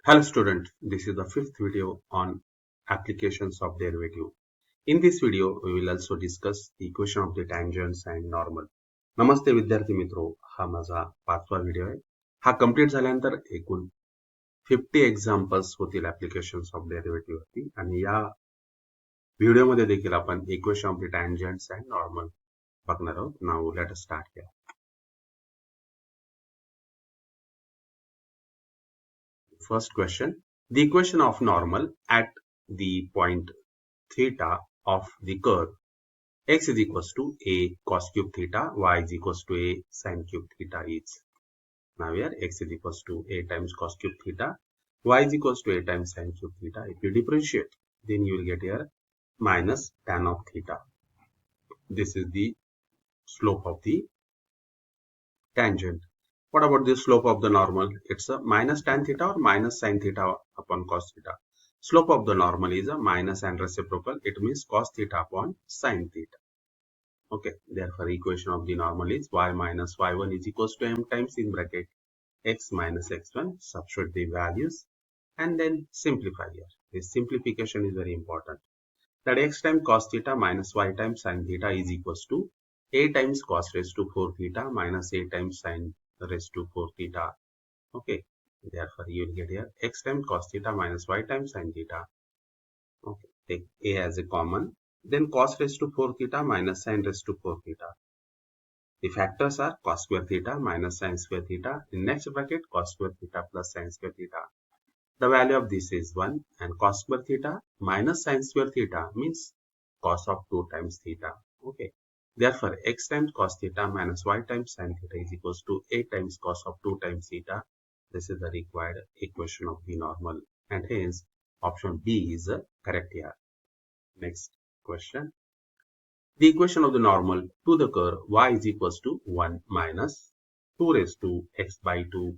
Hello student, this is the fifth video on applications of derivative. In this video, we will also discuss the equation of the tangents and normal. नमस्ते विद्यार्थी मित्रो, हा माझा 5वा video आहे. हा complete झाल्यानंतर एकूण 50 एक्झाम्पल्स होतील ऍप्लिकेशन्स ऑफ डेरिव्हेटिव्ह वरती आणि या व्हिडिओमध्ये देखील आपण equation of the tangents and normal बघणार आहोत. Now let us start here. First question, the equation of normal at the point theta of the curve x is equals to a cos cube theta, y is equals to a sin cube theta is. Now here x is equals to a times cos cube theta, y is equals to a times sin cube theta. If you differentiate, then you will get here minus tan of theta. This is the slope of the tangent. What about the slope of the normal? It's a minus tan theta or minus sin theta upon cos theta. Slope of the normal is a minus and reciprocal. It means cos theta upon sin theta. Okay, therefore equation of the normal is y minus y1 is equals to m times in bracket x minus x1. Substitute the values and then simplify here. This simplification is very important. That x times cos theta minus y times sin theta is equals to a times cos raised to 4 theta minus a times sin raised to 4 theta. Okay, therefore you will get here x times cos theta minus y times sin theta. Okay, take a as a common, then cos raised to 4 theta minus sin raised to 4 theta. The factors are cos square theta minus sin square theta. In next bracket, cos square theta plus sin square theta. The value of this is 1, and cos square theta minus sin square theta means cos of 2 times theta. Okay. Therefore, x times cos theta minus y times sin theta is equals to a times cos of 2 times theta. This is the required equation of the normal, and hence option B is correct here. Next question. The equation of the normal to the curve y is equals to 1 minus 2 raised to x by 2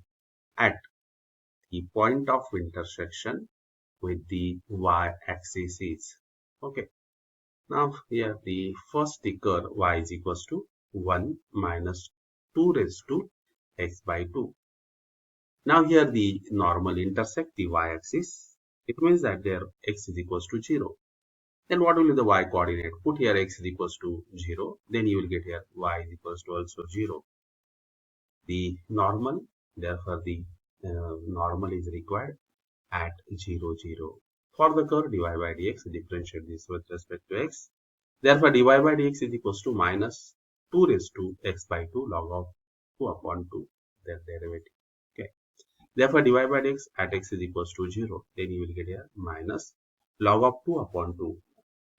at the point of intersection with the y-axis is. Okay. Now here the first curve y is equals to 1 minus 2 raised to x by 2. Now here the normal intersect the y-axis. It means that there x is equals to 0. Then what will be the y coordinate? Put here x is equals to 0. Then you will get here y is equals to also 0. The normal, therefore the normal is required at 0, 0. For the curve dy by dx, differentiate this with respect to x. Therefore, dy by dx is equals to minus 2 raised to x by 2 log of 2 upon 2, their derivative. Okay. Therefore, dy by dx at x is equals to 0. Then you will get here minus log of 2 upon 2.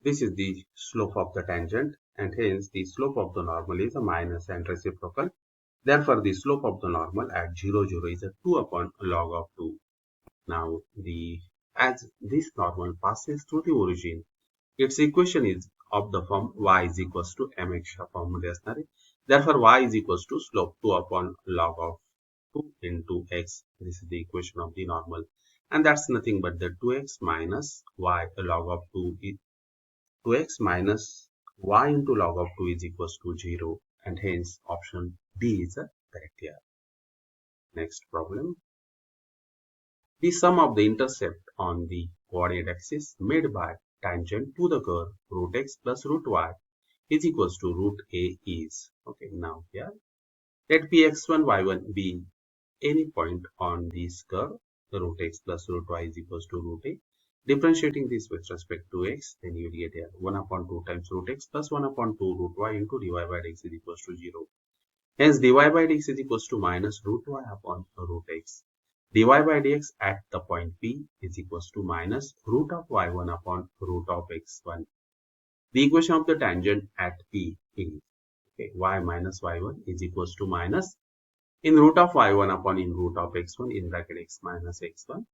This is the slope of the tangent, and hence the slope of the normal is a minus and reciprocal. Therefore, the slope of the normal at 0, 0 is a 2 upon log of 2. Now, as this normal passes through the origin, its equation is of the form y is equals to MHT form. Therefore, y is equals to slope 2 upon log of 2 into x. This is the equation of the normal. And that's nothing but the 2x minus y log of 2 is 2x minus y into log of 2 is equals to 0. And hence, option D is correct here. Next problem. The sum of the intercept on the coordinate axis made by tangent to the curve root x plus root y is equals to root a is. Okay, now here let px1 y1 be any point on this curve. The root x plus root y is equals to root a. Differentiating this with respect to x, then you will get here 1 upon 2 times root x plus 1 upon 2 root y into dy by dx is equals to 0. Hence dy by dx is equals to minus root y upon root x. Dy by dx at the point P is equals to minus root of y1 upon root of x1. The equation of the tangent at P is okay, y minus y1 is equals to minus in root of y1 upon in root of x1 in bracket x minus x1.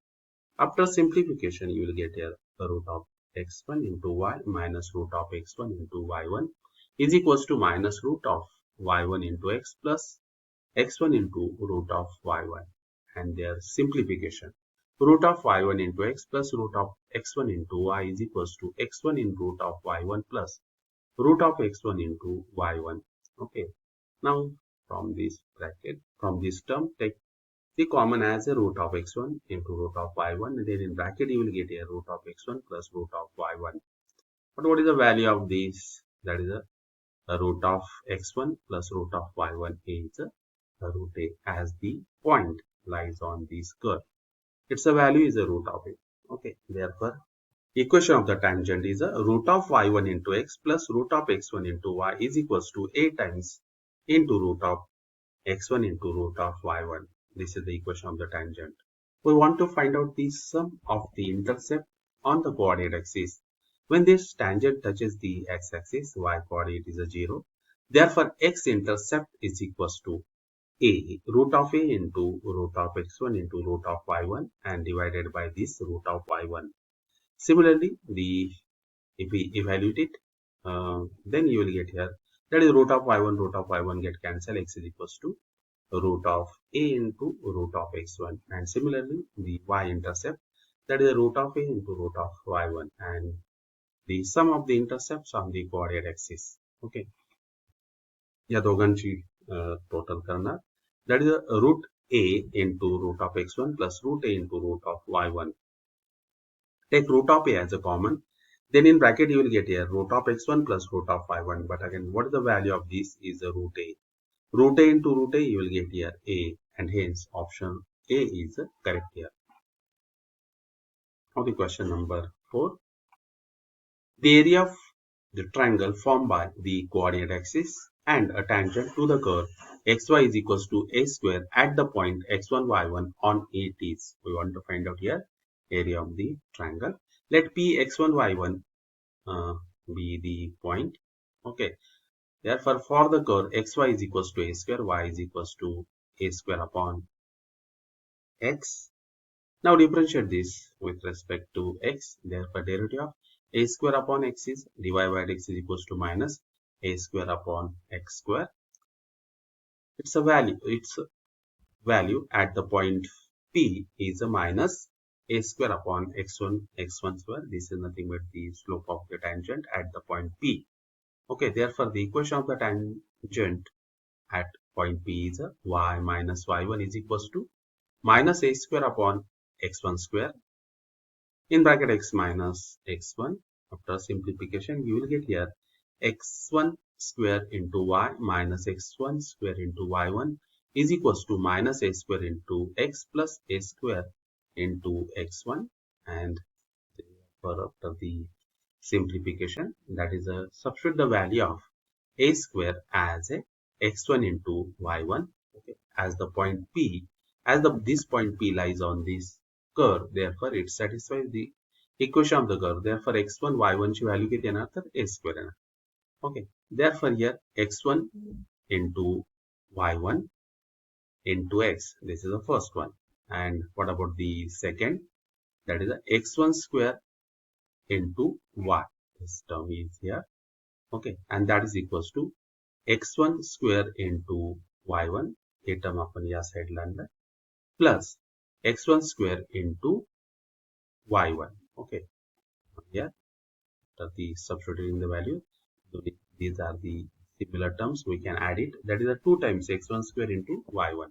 After simplification, you will get here the root of x1 into y minus root of x1 into y1 is equals to minus root of y1 into x plus x1 into root of y1. And their simplification. Root of y1 into x plus root of x1 into y is equals to x1 in root of y1 plus root of x1 into y1. Okay. Now from this bracket, from this term, take the common as a root of x1 into root of y1, and then in bracket you will get a root of x1 plus root of y1. But what is the value of this? That is a root of x1 plus root of y1 is a root a, as the point lies on this curve. Its a value is a root of it. Okay, therefore equation of the tangent is a root of y1 into x plus root of x1 into y is equals to a times into root of x1 into root of y1. This is the equation of the tangent. We want to find out the sum of the intercept on the coordinate axis. When this tangent touches the x-axis, y coordinate is a 0. Therefore, x-intercept is equals to a root of a into root of x1 into root of y1 and divided by this root of y1. Similarly, if we evaluate it, then you will get here that is root of y1 get cancelled. X is equals to root of a into root of x1, and similarly the y-intercept, that is the root of a into root of y1, and the sum of the intercepts on the coordinate axis. Okay, या दोघांची total करणार, that is a root a into root of x1 plus root a into root of y1. Take root of a as a common, then in bracket you will get here root of x1 plus root of y1. But again, what is the value of this is a root a. Root a into root a, you will get here a, and hence option A is correct here. Now the question number 4. The area of the triangle formed by the coordinate axis and a tangent to the curve xy is equals to a square at the point x1 y1 on it is. We want to find out here area of the triangle. Let p x1 y1 be the point. Okay. Therefore, for the curve xy is equals to a square, y is equals to a square upon x. Now differentiate this with respect to x. Therefore, derivative of a square upon x is dy by x is equals to minus a square upon x square. Its value at the point P is a minus a square upon x1 square. This is nothing but the slope of the tangent at the point P. Okay, therefore the equation of the tangent at point P is a y minus y1 is equals to minus a square upon x1 square in bracket x minus x1. After simplification, you will get here x1 square into y minus x1 square into y1 is equals to minus a square into x plus a square into x1. And after the simplification, that is a substitute the value of a square as a x1 into y1. Okay, as the point P, as this point P lies on this curve, therefore it satisfies the equation of the curve. Therefore x1 y1 ची value किती येणार तर a square येणार. Okay, therefore here x1 into y1 into x, this is the first one. And what about the second? That is the x1 square into y. This term is here. Okay, and that is equals to x1 square into y1, hey term आपण या side ला आणलं, plus x1 square into y1. Okay, here the substituting the value, so these are the similar terms, we can add it, that is a 2 times x1 square into y1.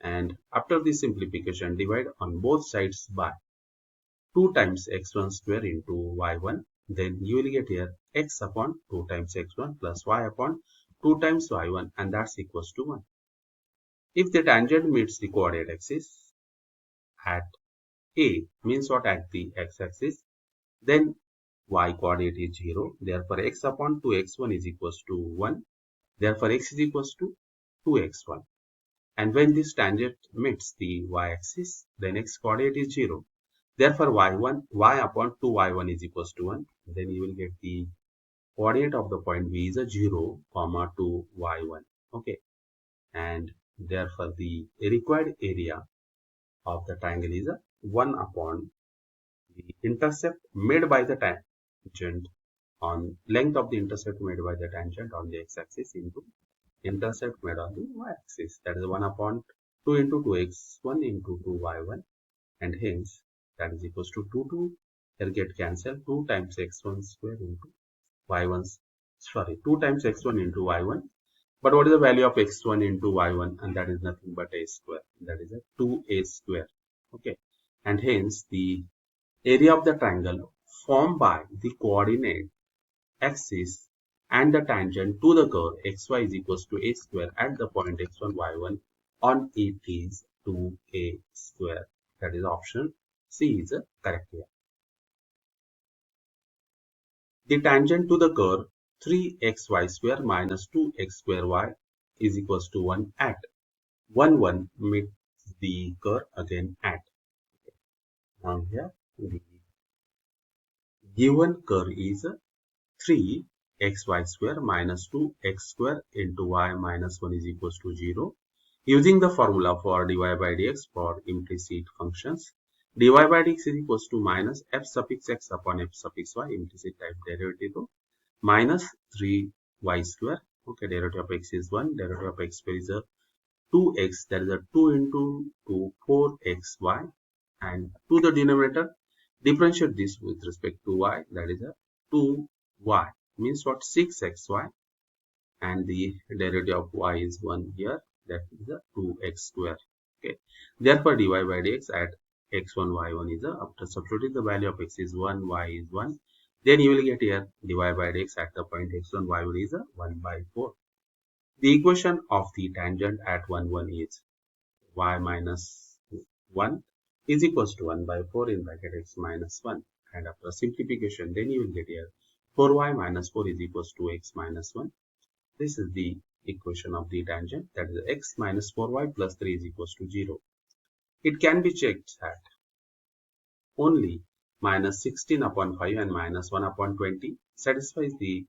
And after the simplification, divide on both sides by 2 times x1 square into y1. Then you will get here x upon 2 times x1 plus y upon 2 times y1, and that's equals to 1. If the tangent meets the coordinate axis at A, means what, at the x-axis, then y coordinate is 0. Therefore, x upon 2x1 is equals to 1. Therefore, x is equals to 2x1. And when this tangent meets the y-axis, then x coordinate is 0. Therefore, y upon 2y1 is equals to 1. Then you will get the coordinate of the point B is a 0, 2y1. Okay. And therefore, the required area of the triangle is a 1 upon the intercept made by the tangent on length of the intercept made by the tangent on the x-axis into intercept made on the y-axis. That is 1 upon 2 into 2x1 into 2y1, and hence that is equals to 2 here get cancelled, 2 times x1 square into y1, 2 times x1 into y1 But what is the value of x1 into y1? And that is nothing but a square. That is a 2a square. Okay. And hence the area of the triangle formed by the coordinate axis and the tangent to the curve xy is equals to a square at the point x1 y1 on it is 2a square. That is option C is correct here. The tangent to the curve 3xy square minus 2x square y is equals to 1 at 1 1 meets the curve again at. Now here the given curve is 3xy square minus 2x square into y minus 1 is equals to 0. Using the formula for dy by dx for implicit functions, dy by dx is equals to minus f suffix x upon f suffix y, implicit type derivative, minus 3y square. Okay, derivative of x is 1, derivative of x square is a 2x, that is a 2 into 2, 4xy, and to the denominator, differentiate this with respect to y, that is a 2y, means what, 6xy, and the derivative of y is 1 here, that is a 2x square. Okay, therefore dy by dx at x1 y1 is a, after substituting the value of x is 1, y is 1, then you will get here dy by dx at the point x1 y1 is a 1 by 4. The equation of the tangent at 1 1 is y minus 1 is equals to 1 by 4 in bracket x minus 1, and after simplification then you will get here 4y minus 4 is equals to x minus 1. This is the equation of the tangent, that is x minus 4y plus 3 is equals to 0. It can be checked that only minus 16 upon 5 and minus 1 upon 20 satisfies the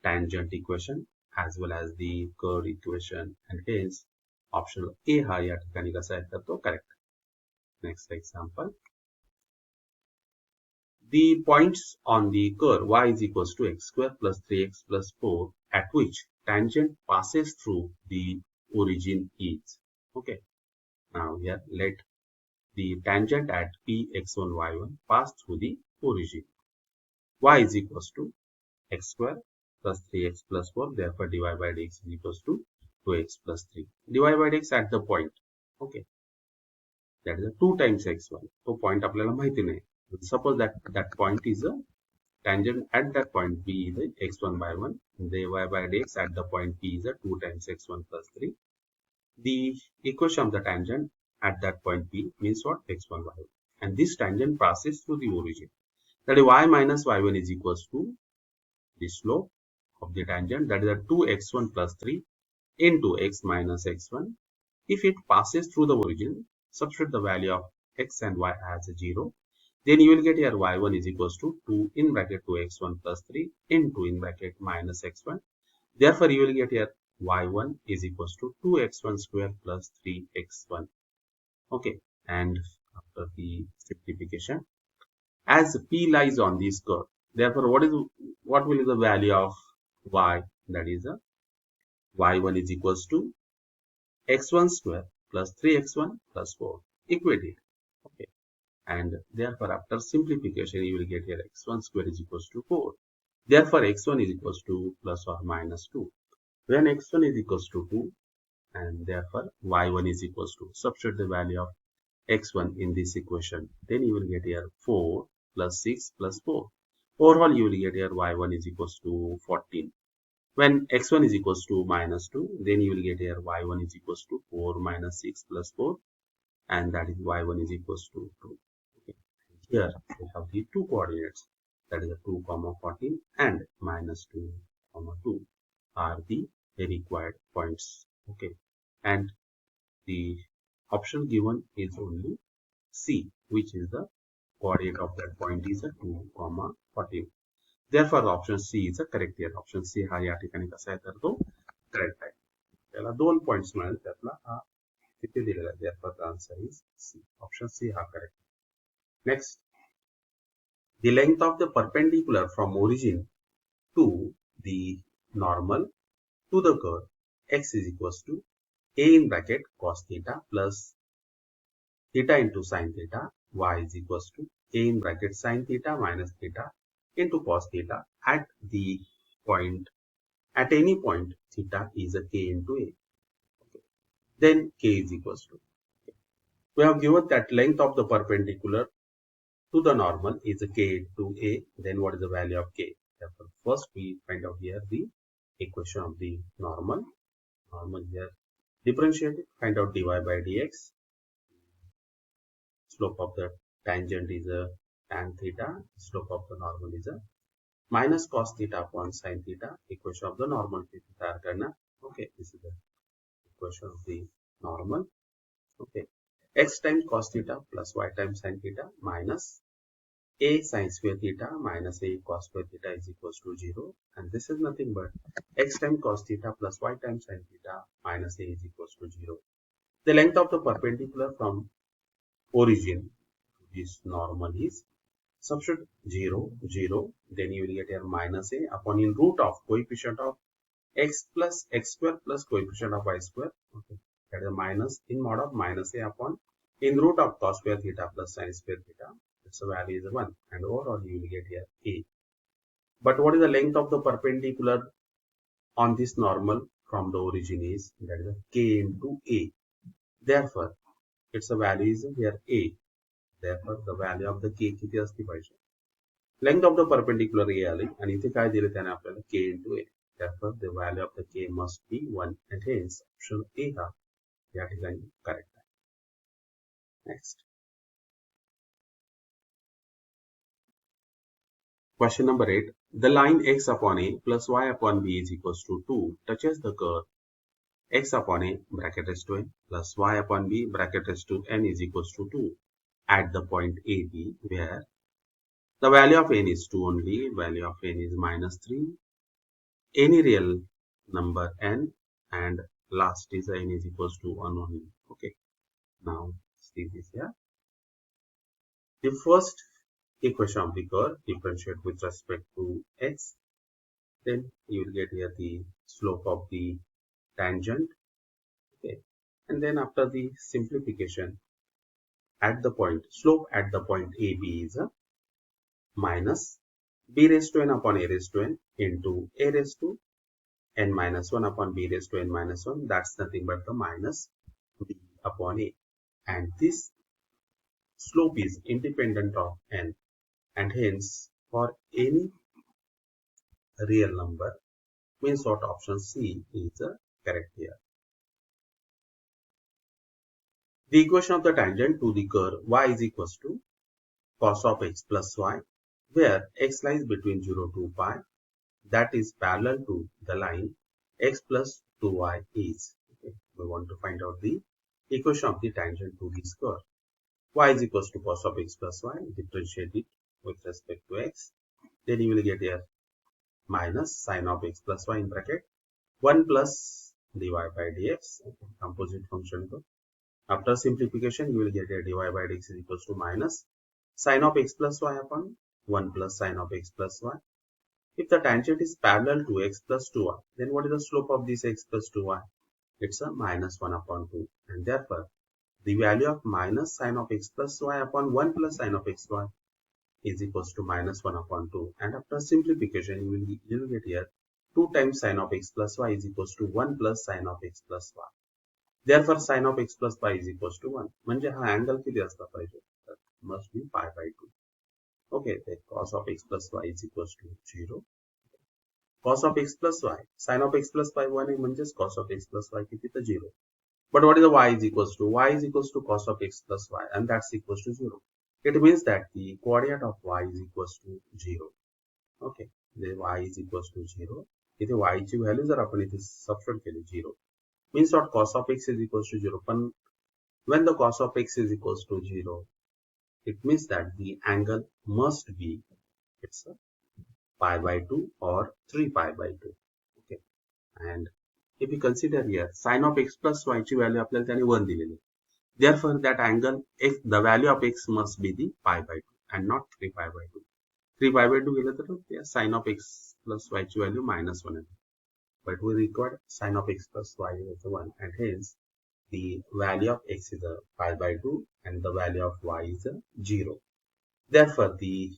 tangent equation as well as the curve equation, and hence option A हा या ठिकाणी कसा आहे तर तो correct. Next example. The points on the curve y is equals to x square plus 3x plus 4 at which tangent passes through the origin is. Okay. Now here let the tangent at P x1 y1 pass through the origin. Y is equals to x square plus 3x plus 4. Therefore dy by dx is equals to 2x plus 3. dy by dx at the point. Okay. That is a 2 times x1. So point आपल्याला माहिती नाही. Suppose that point is a tangent at that point B is a x1 by 1. dy by dx at the point P is a 2 times x1 plus 3. The equation of the tangent at that point P means what? x1 y1. And this tangent passes through the origin. That is y minus y1 is equals to the slope of the tangent, that is a 2x1 plus 3 into x minus x1. If it passes through the origin, substitute the value of x and y as 0. Then you will get here y1 is equals to 2 in bracket 2x1 plus 3 into in bracket minus x1. Therefore, you will get here y1 is equals to 2x1 square plus 3x1. Okay, and after the simplification, as P lies on this curve, therefore what will be the value of y? That is a y1 is equals to x1 square plus 3x1 plus 4. Equate. Okay, and therefore after simplification you will get here x1 square is equals to 4. Therefore x1 is equals to plus or minus 2. When x1 is equals to 2, and therefore y1 is equals to, substitute the value of x1 in this equation, then you will get here 4 plus 6 plus 4. Overall you will get here y1 is equals to 14. When x1 is equals to minus 2, then you will get here y1 is equals to 4 minus 6 plus 4, and that is y1 is equals to 2. Okay. Here we have the two coordinates, that is a 2 comma 14 and minus 2 comma 2 are the required points. Okay, and the option given is only C, which is the coordinate of that point is a 2 comma 14. Therefore option C is a correct here. Option C हा या ठिकाणी कसा आहे तर तो correct आहे. त्याला 2 points मिळाले, त्यातला हा तिथे दिलेला आहे. Therefore the answer is C. Option C हा correct. Next, the length of the perpendicular from origin to the normal to the curve x is equals to a in bracket cos theta plus theta into sin theta, y is equals to a in bracket sin theta minus theta into cos theta at the point at any point theta is a k into a. Okay. Then k is equals to. We have given that length of the perpendicular to the normal is a k into a. Then what is the value of k? Therefore, first we find out here the equation of the normal. Normal here. Differentiate it. Find out dy by dx. Slope of the tangent is a tan theta. Slope of the normal is a minus cos theta upon sin theta. Equation of the normal theta karna. Okay, this is the equation of the normal. Okay, x times cos theta plus y times sin theta minus a sin square theta minus a cos square theta is equals to 0, and this is nothing but x times cos theta plus y times sin theta minus a is equals to 0. The length of the perpendicular from origin to this normal is substitute 0, 0, then you will get here minus a upon in root of coefficient of x plus x square plus coefficient of y square. Okay, that is a minus in mod of minus a upon in root of cos square theta plus sin square theta. Its value is 1, and overall you will get here a. But what is the length of the perpendicular on this normal from the origin is, that is k into a. Therefore, its value is here a. Therefore, the value of the k किती असली पाहिजे? Length of the perpendicular a आली आणि इथे काय दिले त्याने आपल्याला k into a. Therefore, the value of the k must be 1, and hence option A हा या ठिकाणी correct आहे. Next. Question number 8. The line x upon a plus y upon b is equals to 2 touches the curve x upon a bracket raised to n plus y upon b bracket raised to n is equals to 2 at the point AB, where the value of n is 2 only, value of n is minus 3, any real number n, and last is n is equals to 1 only. Okay, now see this here. The first equation of the curve differentiate with respect to x, then you will get here the slope of the tangent. Okay, and then after the simplification, at the point slope at the point AB is a minus b raised to n upon a raised to n into a raised to n minus 1 upon b raised to n minus 1. That's nothing but the minus b upon a, and this slope is independent of n, and hence for any real number means what option C is correct here. The equation of the tangent to the curve y is equals to cos of x plus y, where x lies between 0 to pi, that is parallel to the line x plus 2y is. Okay, we want to find out the equation of the tangent to this curve. Y is equals to cos of x plus y, differentiate it with respect to x, then you will get here minus sin of x plus y in bracket 1 plus dy by dx, okay, composite function. After simplification, you will get a dy by dx is equals to minus sin of x plus y upon 1 plus sin of x plus y. If the tangent is parallel to x plus 2y, then what is the slope of this x plus 2y? It's a minus 1 upon 2, and therefore the value of minus sin of x plus y upon 1 plus sin of xy is equals to minus 1 upon 2, and after simplification you will get here 2 times sin of x plus y is equals to 1 plus sin of x plus y. Therefore sin of x plus y is equals to 1. म्हणजे हा angle किती असला पाहिजे? That must be pi by 2. Okay, then cos of x plus y is equals to 0. Cos of x plus y, sin of x plus y 1 म्हणजेच cos of x plus y किती तर 0. But what is the y is equals to? Y is equals to cos of x plus y, and that's equals to 0. It means that the coordinate of y is equals to 0. Okay, the y is equals to 0. इथे y ची value जर आपण इथे substitute केली 0, means what cos of x is equals to 0. But when the cos of x is equals to 0, it means that the angle must be, it's a pi by 2 or 3 pi by 2. Okay, and if we consider here sin of x plus y ची value आपल्याला त्याने 1 दिलेली. Therefore that angle x, the value of x must be the pi by 2 and not 3 pi by 2. 3 pi by 2 गेलं तर sin of x plus y ची value minus 1 आहे. But we required sin of x plus y is 1, and hence the value of x is a pi by 2 and the value of y is a 0. Therefore the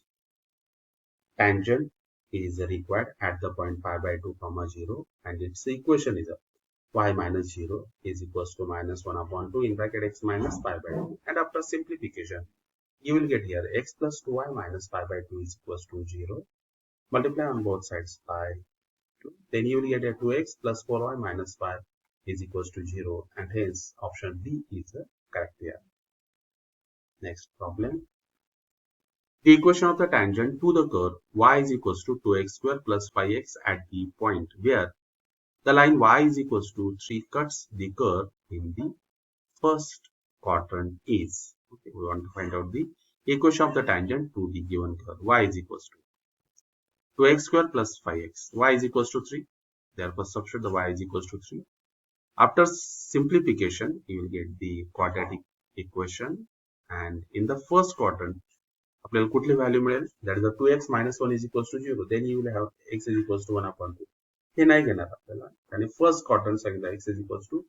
tangent is required at the point pi by 2 comma 0, and its equation is y minus 0 is equals to minus 1 upon 2 in bracket x minus pi by 2, and after simplification you will get here x plus 2y minus pi by 2 is equals to 0. Multiply on both sides by 2. Then you will get a 2x plus 4y minus 5 is equals to 0, and hence option D is the correct here. Next problem. The equation of the tangent to the curve y is equals to 2x square plus 5x at the point where the line y is equals to 3 cuts the curve in the first quadrant is. Okay, we want to find out the equation of the tangent to the given curve. Y is equals to 2x square plus 5x. Y is equals to 3. Therefore, substitute the y is equals to 3. After simplification, you will get the quadratic equation. And in the first quadrant, आपल्याला कुठली value मिळेल, that is 2x minus 1 is equals to 0. Then you will have x is equals to 1 upon 2. हे नाही घेणार आपल्याला, आणि first quadrant सांगितलं x is equals to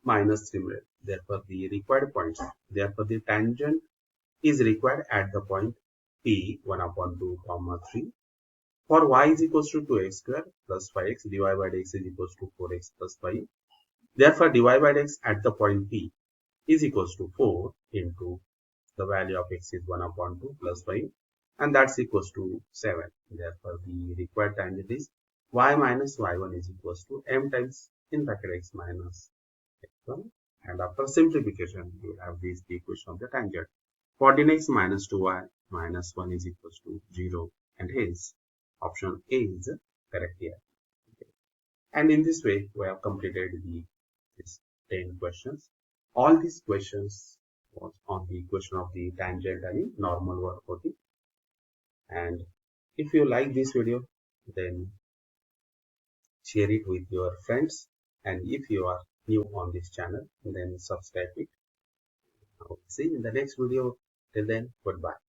-3 मिळेल. Therefore, the required points, therefore the tangent is required at the point P 1 upon 2 comma 3. For y is equals to 2x square plus 5x, dy by dx is equals to 4x plus 5. Therefore, dy by dx at the point P is equals to 4 into the value of x is 1 upon 2 plus 5, and that's equals to 7. Therefore, the required tangent is y minus y1 is equals to m times in bracket x minus x1, and after simplification you have this the equation of the tangent. Coordinate x minus 2y minus 1 is equals to 0, and hence option A is correct here. Okay. And in this way we have completed these 10 questions. All these questions was on the equation of the tangent and normal work. Okay. And if you like this video, then share it with your friends, and if you are new on this channel, then subscribe it. I will see you in the next video. Till then, goodbye.